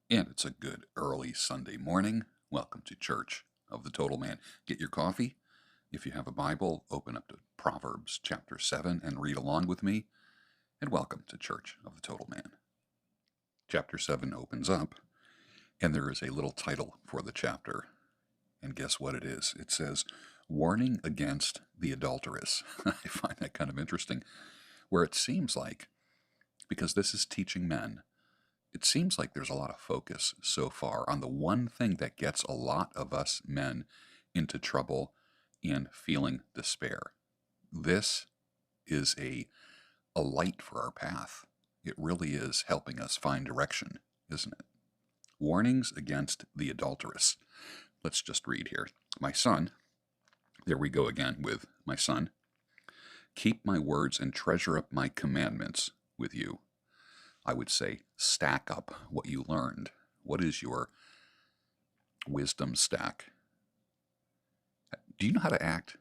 And it's a good early Sunday morning. Welcome to Church of the Total Man. Get your coffee. If you have a Bible, open up to Proverbs chapter 7 and read along with me. And welcome to Church of the Total Man. Chapter 7 opens up, and there is a little title for the chapter. And guess what it is? It says, Warning Against the Adulteress. I find that kind of interesting, where it seems like, because this is teaching men, it seems like there's a lot of focus so far on the one thing that gets a lot of us men into trouble and feeling despair. This is a light for our path. It really is helping us find direction, isn't it? Warnings against the adulteress. Let's just read here. My son, there we go again with my son, keep my words and treasure up my commandments with you. I would say stack up what you learned. What is your wisdom stack? Do you know how to act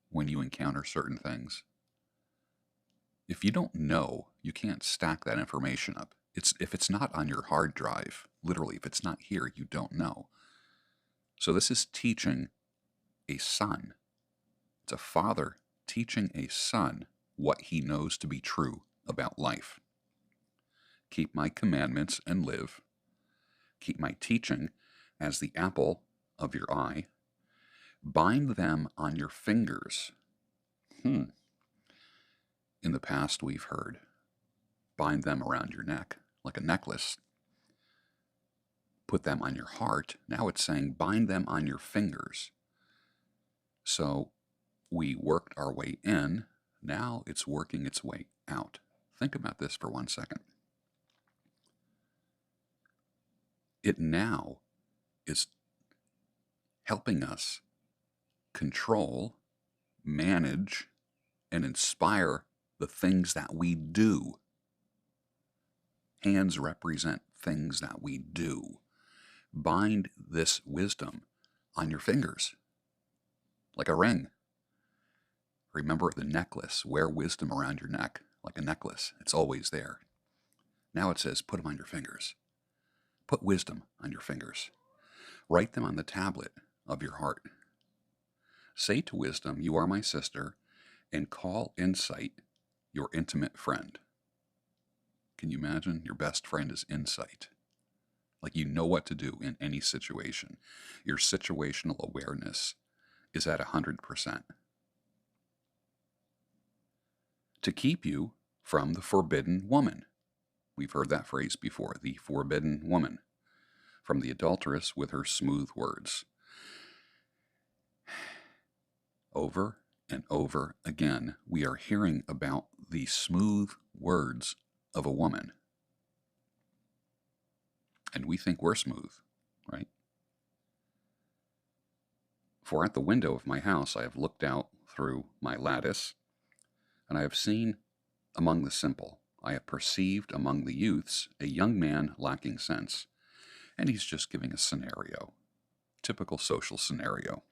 when you encounter certain things? If you don't know, you can't stack that information up. If it's not on your hard drive, literally, if it's not here, you don't know. So this is teaching a son. It's a father teaching a son what he knows to be true about life. Keep my commandments and live. Keep my teaching as the apple of your eye. Bind them on your fingers. In the past, we've heard bind them around your neck like a necklace. Put them on your heart. Now it's saying bind them on your fingers. So we worked our way in. Now it's working its way out. Think about this for 1 second. It now is helping us control, manage, and inspire the things that we do. Hands represent things that we do. Bind this wisdom on your fingers, like a ring. Remember the necklace. Wear wisdom around your neck, like a necklace. It's always there. Now it says, put them on your fingers. Put wisdom on your fingers. Write them on the tablet of your heart. Say to wisdom, you are my sister, and call insight your intimate friend. Can you imagine? Your best friend is insight. Like you know what to do in any situation. Your situational awareness is at 100%. To keep you from the forbidden woman. We've heard that phrase before, the forbidden woman. From the adulteress with her smooth words. Over and over again, we are hearing about the smooth words of a woman. And we think we're smooth, right? For at the window of my house I have looked out through my lattice, and I have seen among the simple, I have perceived among the youths a young man lacking sense. And he's just giving a scenario, typical social scenario.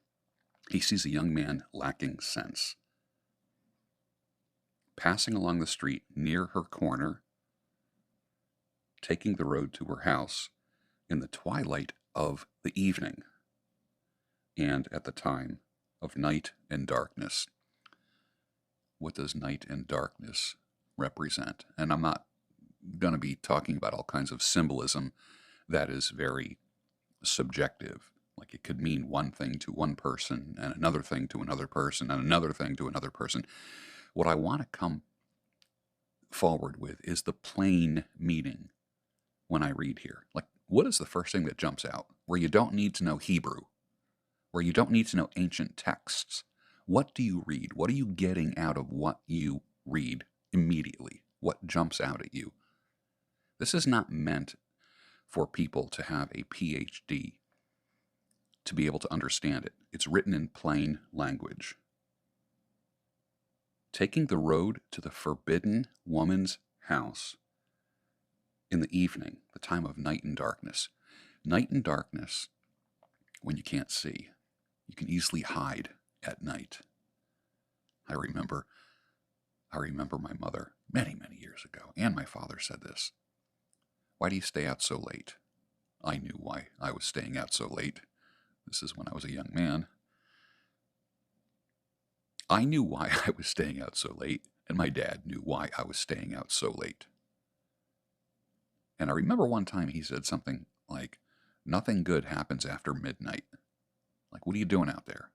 He sees a young man lacking sense. Passing along the street near her corner, taking the road to her house in the twilight of the evening and at the time of night and darkness. What does night and darkness represent? And I'm not going to be talking about all kinds of symbolism that is very subjective. Like it could mean one thing to one person and another thing to another person and another thing to another person. What I want to come forward with is the plain meaning when I read here. Like, what is the first thing that jumps out? Where you don't need to know Hebrew, where you don't need to know ancient texts. What do you read? What are you getting out of what you read immediately? What jumps out at you? This is not meant for people to have a PhD to be able to understand it. It's written in plain language. Taking the road to the forbidden woman's house in the evening, the time of night and darkness. Night and darkness, when you can't see, you can easily hide at night. I remember my mother many, many years ago, and my father said this. Why do you stay out so late? I knew why I was staying out so late. This is when I was a young man. I knew why I was staying out so late, and my dad knew why I was staying out so late. And I remember one time he said something like, "Nothing good happens after midnight." Like, what are you doing out there?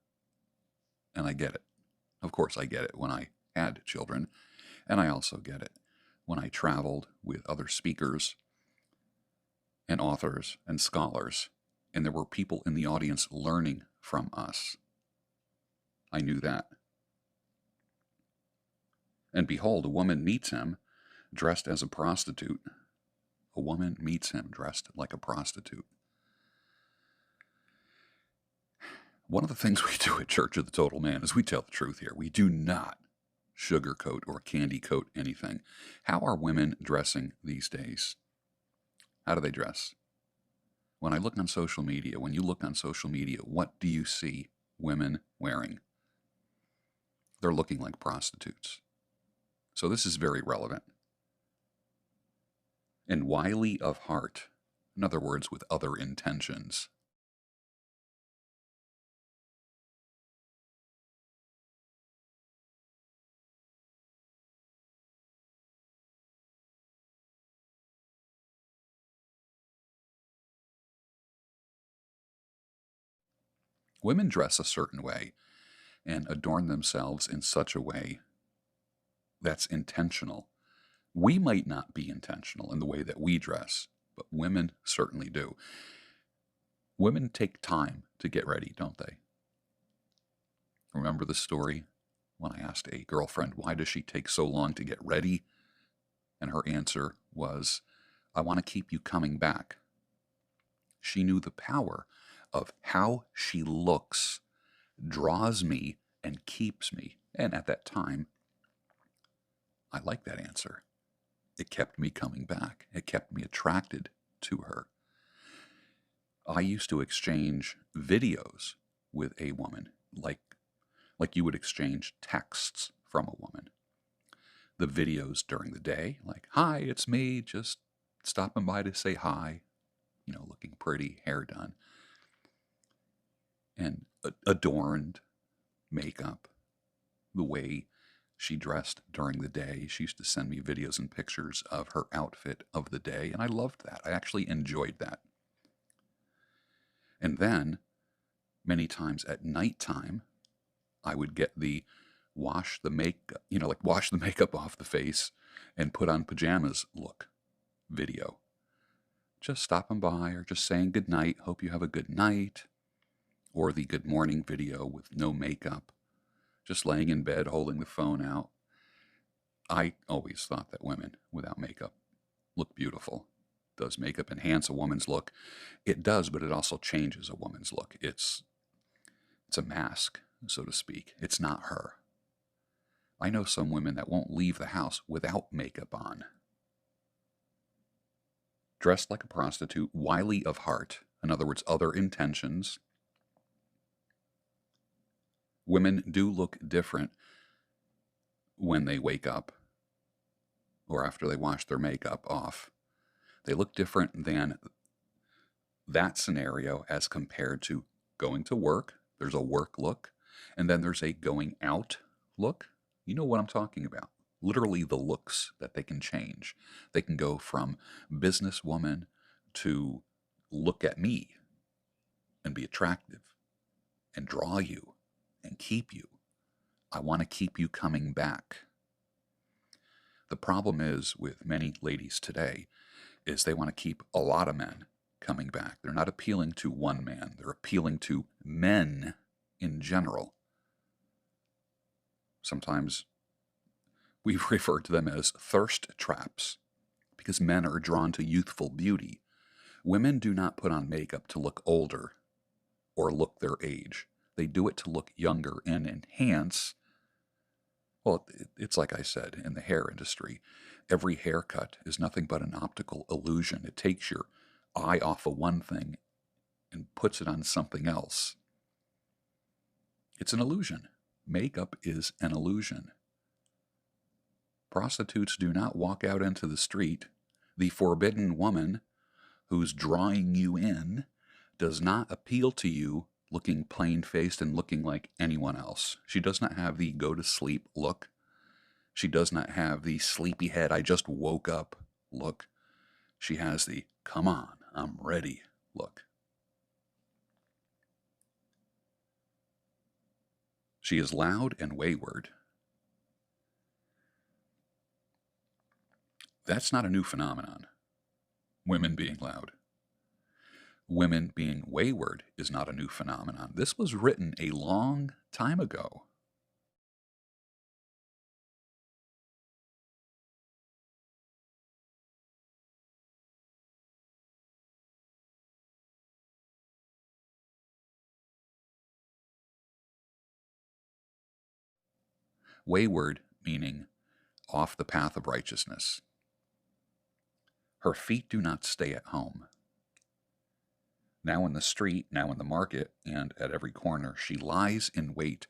And I get it. Of course, I get it when I had children, and I also get it when I traveled with other speakers and authors and scholars, and there were people in the audience learning from us. I knew that. And behold, a woman meets him dressed as a prostitute. A woman meets him dressed like a prostitute. One of the things we do at Church of the Total Man is we tell the truth here. We do not sugarcoat or candy coat anything. How are women dressing these days? How do they dress? When I look on social media, when you look on social media, what do you see women wearing? They're looking like prostitutes. So this is very relevant. And wily of heart, in other words, with other intentions. Women dress a certain way and adorn themselves in such a way that's intentional. We might not be intentional in the way that we dress, but women certainly do. Women take time to get ready, don't they? Remember the story when I asked a girlfriend, why does she take so long to get ready? And her answer was, I want to keep you coming back. She knew the power of how she looks draws me and keeps me. And at that time, I liked that answer. It kept me coming back. It kept me attracted to her. I used to exchange videos with a woman like you would exchange texts from a woman. The videos during the day, like, hi, it's me, just stopping by to say hi, looking pretty, hair done, and adorned, makeup, the way she dressed during the day. She used to send me videos and pictures of her outfit of the day, and I loved that. I actually enjoyed that. And then, many times at nighttime, I would get the wash the makeup off the face and put on pajamas look video. Just stopping by or just saying good night, hope you have a good night, or the good morning video with no makeup, just laying in bed holding the phone out. I always thought that women without makeup look beautiful. Does makeup enhance a woman's look? It does, but it also changes a woman's look. It's a mask, so to speak. It's not her. I know some women that won't leave the house without makeup on. Dressed like a prostitute, wily of heart, in other words, other intentions. Women do look different when they wake up or after they wash their makeup off. They look different than that scenario as compared to going to work. There's a work look, and then there's a going out look. You know what I'm talking about. Literally the looks that they can change. They can go from businesswoman to look at me and be attractive and draw you and keep you. I want to keep you coming back. The problem is with many ladies today is they want to keep a lot of men coming back. They're not appealing to one man. They're appealing to men in general. Sometimes we refer to them as thirst traps because men are drawn to youthful beauty. Women do not put on makeup to look older or look their age. They do it to look younger and enhance. Well, it's like I said, in the hair industry, every haircut is nothing but an optical illusion. It takes your eye off of one thing and puts it on something else. It's an illusion. Makeup is an illusion. Prostitutes do not walk out into the street, the forbidden woman who's drawing you in does not appeal to you looking plain-faced and looking like anyone else. She does not have the go-to-sleep look. She does not have the sleepyhead, I just woke up look. She has the, come on, I'm ready look. She is loud and wayward. That's not a new phenomenon, women being loud. Women being wayward is not a new phenomenon. This was written a long time ago. Wayward meaning off the path of righteousness. Her feet do not stay at home. Now in the street, now in the market, and at every corner, she lies in wait.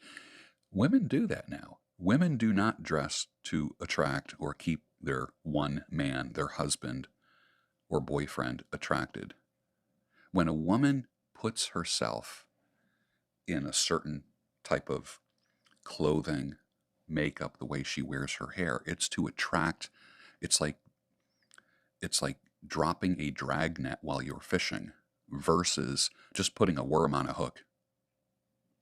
Women do that now. Women do not dress to attract or keep their one man, their husband or boyfriend, attracted. When a woman puts herself in a certain type of clothing, makeup, the way she wears her hair, it's to attract. It's like dropping a drag net while you're fishing versus just putting a worm on a hook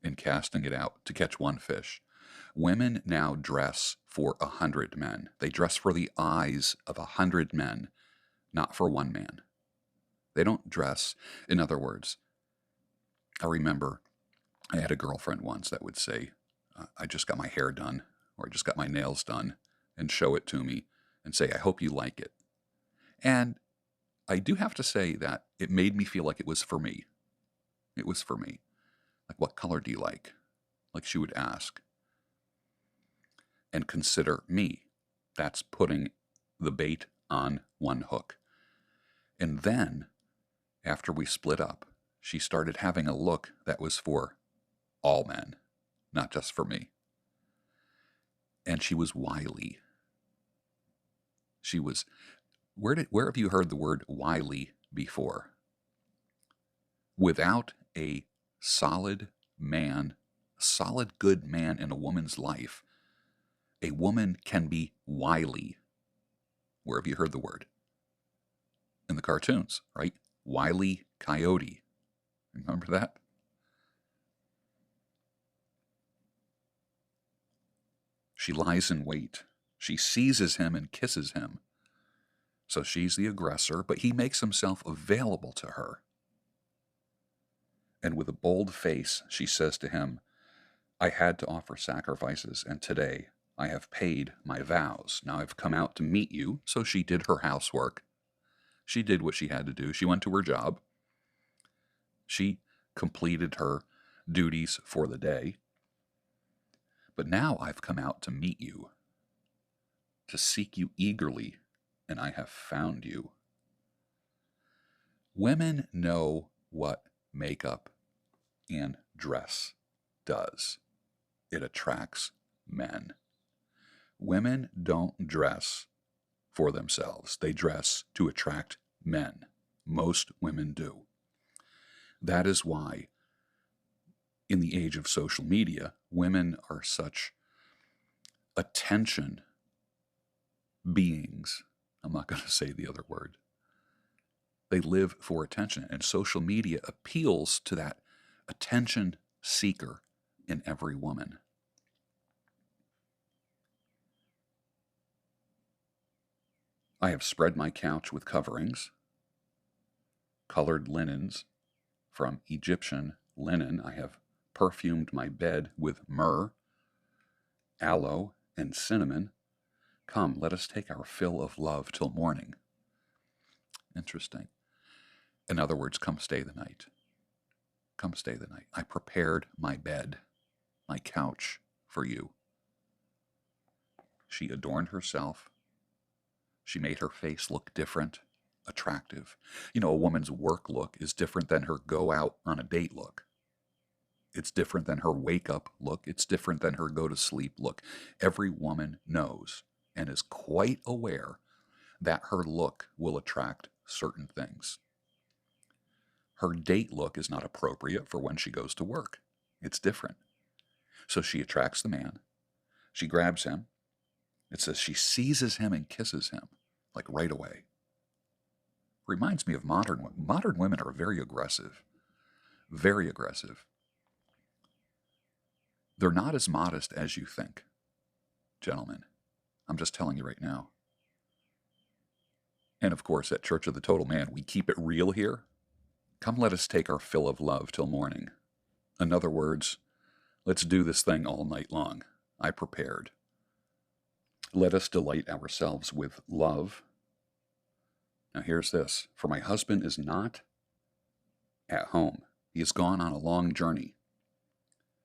and casting it out to catch one fish. Women now dress for 100 men. They dress for the eyes of 100 men, not for one man. They don't dress, in other words, I remember I had a girlfriend once that would say, I just got my hair done, or I just got my nails done, and show it to me and say, I hope you like it. And I do have to say that it made me feel like it was for me. It was for me. Like, what color do you like? Like she would ask. And consider me. That's putting the bait on one hook. And then, after we split up, she started having a look that was for all men, not just for me. And she was wily. She was, where have you heard the word wily before? Without a solid man, a solid good man in a woman's life, a woman can be wily. Where have you heard the word? In the cartoons, right? Wile E. Coyote. Remember that? She lies in wait. She seizes him and kisses him. So she's the aggressor, but he makes himself available to her. And with a bold face, she says to him, I had to offer sacrifices, and today I have paid my vows. Now I've come out to meet you. So she did her housework. She did what she had to do. She went to her job. She completed her duties for the day. But now I've come out to meet you, to seek you eagerly, and I have found you. Women know what makeup and dress does. It attracts men. Women don't dress for themselves. They dress to attract men. Most women do. That is why, in the age of social media, women are such attention beings. I'm not going to say the other word. They live for attention, and social media appeals to that attention seeker in every woman. I have spread my couch with coverings, colored linens from Egyptian linen. I have perfumed my bed with myrrh, aloe, and cinnamon. Come, let us take our fill of love till morning. Interesting. In other words, come stay the night. Come stay the night. I prepared my bed, my couch for you. She adorned herself. She made her face look different, attractive. You know, a woman's work look is different than her go out on a date look. It's different than her wake up look. It's different than her go to sleep look. Every woman knows and is quite aware that her look will attract certain things. Her date look is not appropriate for when she goes to work. It's different. So she attracts the man. She grabs him. It says she seizes him and kisses him, like right away. Reminds me of modern women. Modern women are very aggressive. Very aggressive. They're not as modest as you think, gentlemen. I'm just telling you right now. And of course, at Church of the Total Man, we keep it real here. Come, let us take our fill of love till morning. In other words, let's do this thing all night long. I prepared. Let us delight ourselves with love. Now here's this. For my husband is not at home. He has gone on a long journey.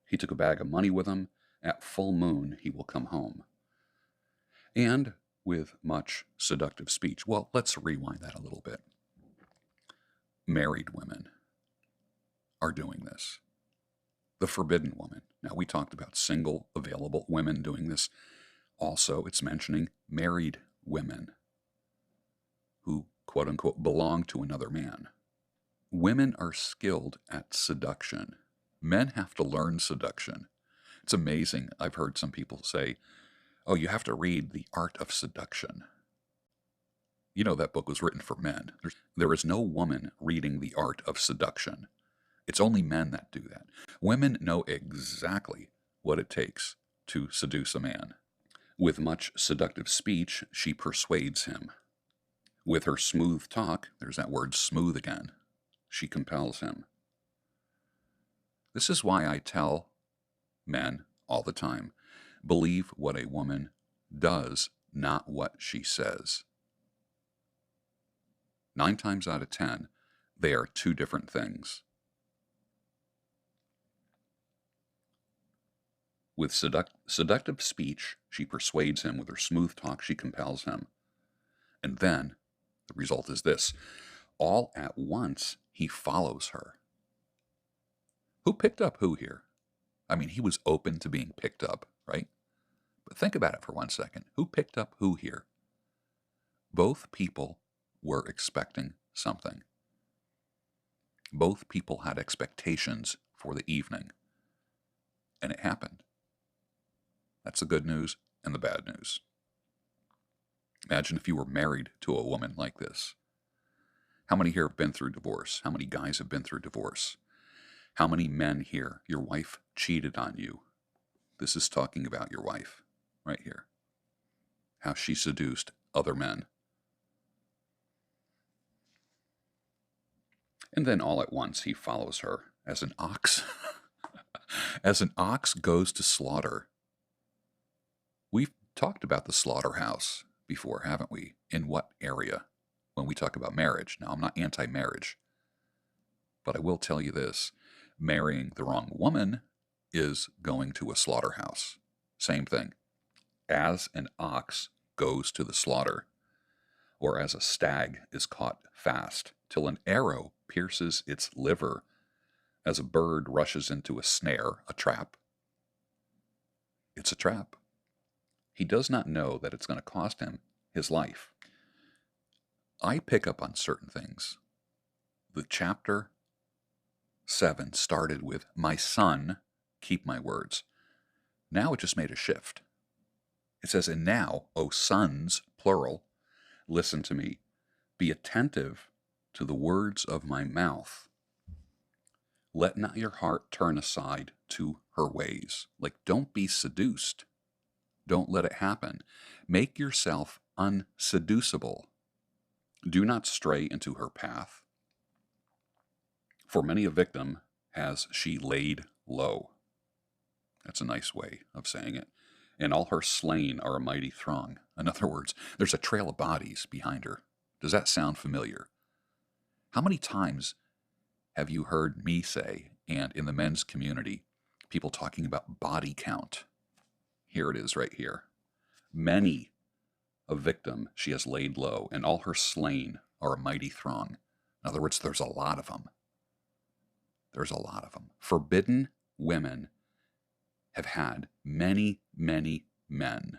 He took a bag of money with him. At full moon he will come home. And with much seductive speech. Well, let's rewind that a little bit. Married women are doing this. The forbidden woman. Now, we talked about single, available women doing this. Also, it's mentioning married women who, quote unquote, belong to another man. Women are skilled at seduction. Men have to learn seduction. It's amazing. I've heard some people say, oh, you have to read The Art of Seduction. You know, that book was written for men. There is no woman reading The Art of Seduction. It's only men that do that. Women know exactly what it takes to seduce a man. With much seductive speech, she persuades him. With her smooth talk, there's that word smooth again, she compels him. This is why I tell men all the time, believe what a woman does, not what she says. 9 times out of 10, they are two different things. With seductive speech, she persuades him. With her smooth talk, she compels him. And then, the result is this. All at once, he follows her. Who picked up who here? I mean, he was open to being picked up, right? But think about it for 1 second. Who picked up who here? Both people were expecting something. Both people had expectations for the evening. And it happened. That's the good news and the bad news. Imagine if you were married to a woman like this. How many here have been through divorce? How many guys have been through divorce? How many men here, your wife cheated on you? This is talking about your wife right here. How she seduced other men. And then all at once he follows her as an ox. As an ox goes to slaughter. We've talked about the slaughterhouse before, haven't we? In what area? When we talk about marriage. Now, I'm not anti-marriage, but I will tell you this. Marrying the wrong woman is going to a slaughterhouse. Same thing. As an ox goes to the slaughter, or as a stag is caught fast, till an arrow pierces its liver, as a bird rushes into a snare, a trap. It's a trap. He does not know that it's going to cost him his life. I pick up on certain things. The chapter 7 started with, my son, keep my words. Now it just made a shift. It says, and now, O sons, plural, listen to me. Be attentive to the words of my mouth. Let not your heart turn aside to her ways. Like, don't be seduced. Don't let it happen. Make yourself unseducible. Do not stray into her path. For many a victim has she laid low. That's a nice way of saying it. And all her slain are a mighty throng. In other words, there's a trail of bodies behind her. Does that sound familiar? How many times have you heard me say, and in the men's community, people talking about body count? Here it is right here. Many a victim she has laid low, and all her slain are a mighty throng. In other words, there's a lot of them. There's a lot of them. Forbidden women have had many, many men.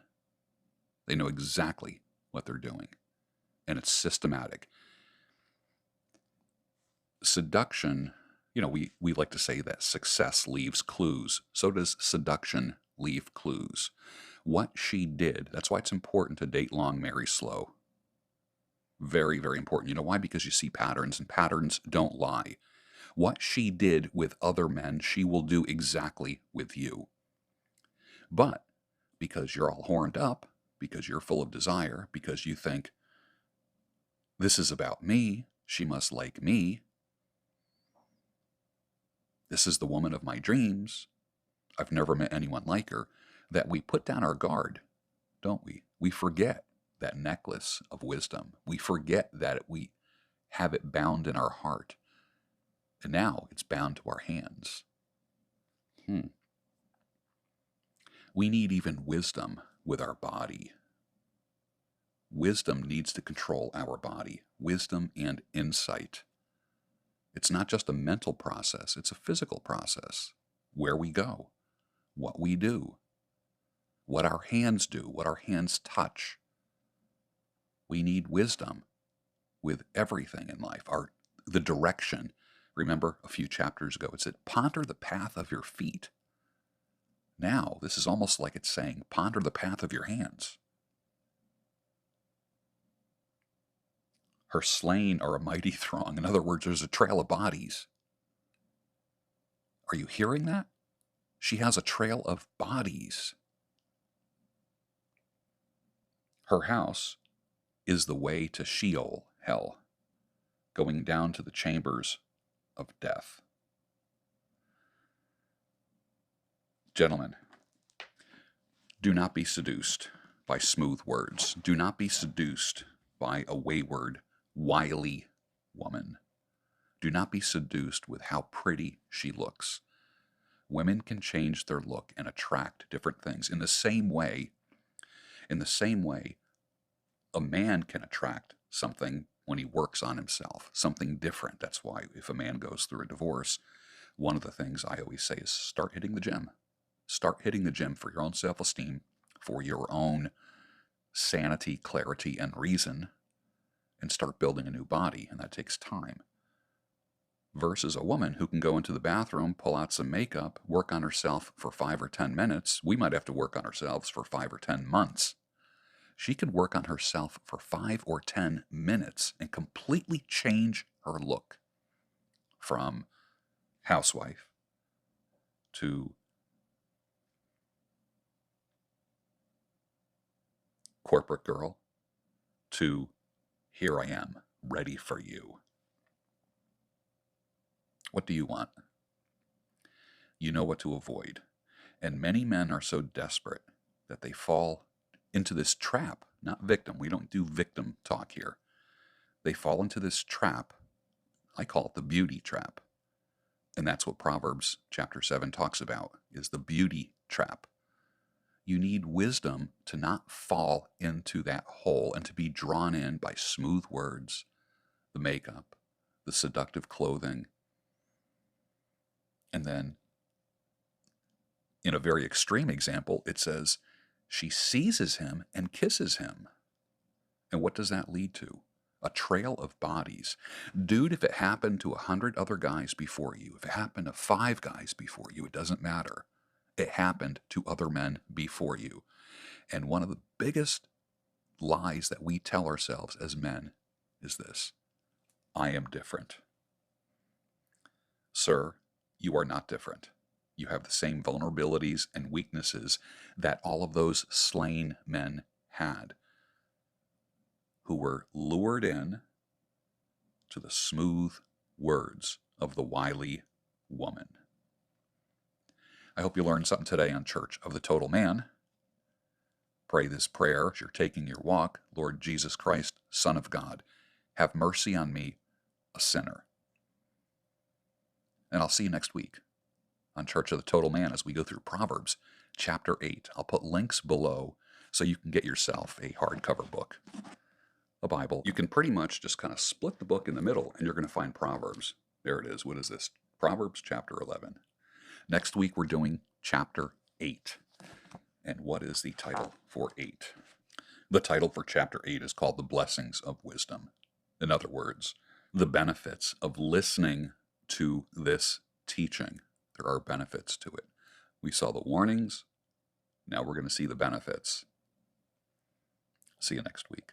They know exactly what they're doing, and it's systematic. seduction, we like to say that success leaves clues. So does seduction leave clues. What she did, that's why it's important to date long, marry slow. Very, very important. You know why? Because you see patterns, and patterns don't lie. What she did with other men, she will do exactly with you. But because you're all horned up, because you're full of desire, because you think, this is about me, she must like me, this is the woman of my dreams, I've never met anyone like her, that we put down our guard, don't we? We forget that necklace of wisdom. We forget that we have it bound in our heart. And now it's bound to our hands. We need even wisdom with our body. Wisdom needs to control our body. Wisdom and insight. It's not just a mental process, it's a physical process. Where we go, what we do, what our hands do, what our hands touch. We need wisdom with everything in life. The direction. Remember a few chapters ago, it said, ponder the path of your feet. Now, this is almost like it's saying, ponder the path of your hands. Her slain are a mighty throng. In other words, there's a trail of bodies. Are you hearing that? She has a trail of bodies. Her house is the way to Sheol, hell, going down to the chambers of death. Gentlemen, do not be seduced by smooth words. Do not be seduced by a wayward, wily woman. Do not be seduced with how pretty she looks. Women can change their look and attract different things. In the same way, a man can attract something when he works on himself, something different. That's why if a man goes through a divorce, one of the things I always say is start hitting the gym. Start hitting the gym for your own self-esteem, for your own sanity, clarity, and reason, and start building a new body, and that takes time. Versus a woman who can go into the bathroom, pull out some makeup, work on herself for 5 or 10 minutes. We might have to work on ourselves for 5 or 10 months. She could work on herself for 5 or 10 minutes and completely change her look from housewife to corporate girl to here I am, ready for you. What do you want? You know what to avoid. And many men are so desperate that they fall into this trap, not victim. We don't do victim talk here. They fall into this trap. I call it the beauty trap. And that's what Proverbs chapter 7 talks about, is the beauty trap. You need wisdom to not fall into that hole and to be drawn in by smooth words, the makeup, the seductive clothing. And then, in a very extreme example, it says, she seizes him and kisses him. And what does that lead to? A trail of bodies. Dude, if it happened to 100 other guys before you, if it happened to 5 guys before you, it doesn't matter. It happened to other men before you. And one of the biggest lies that we tell ourselves as men is this: I am different. Sir, you are not different. You have the same vulnerabilities and weaknesses that all of those slain men had, who were lured in to the smooth words of the wily woman. I hope you learned something today on Church of the Total Man. Pray this prayer as you're taking your walk. Lord Jesus Christ, Son of God, have mercy on me, a sinner. And I'll see you next week on Church of the Total Man as we go through Proverbs chapter 8. I'll put links below so you can get yourself a hardcover book, a Bible. You can pretty much just kind of split the book in the middle and you're going to find Proverbs. There it is. What is this? Proverbs chapter 11. Next week we're doing chapter 8. And what is the title for 8? The title for chapter 8 is called The Blessings of Wisdom. In other words, the benefits of listening to this teaching. There are benefits to it. We saw the warnings. Now we're going to see the benefits. See you next week.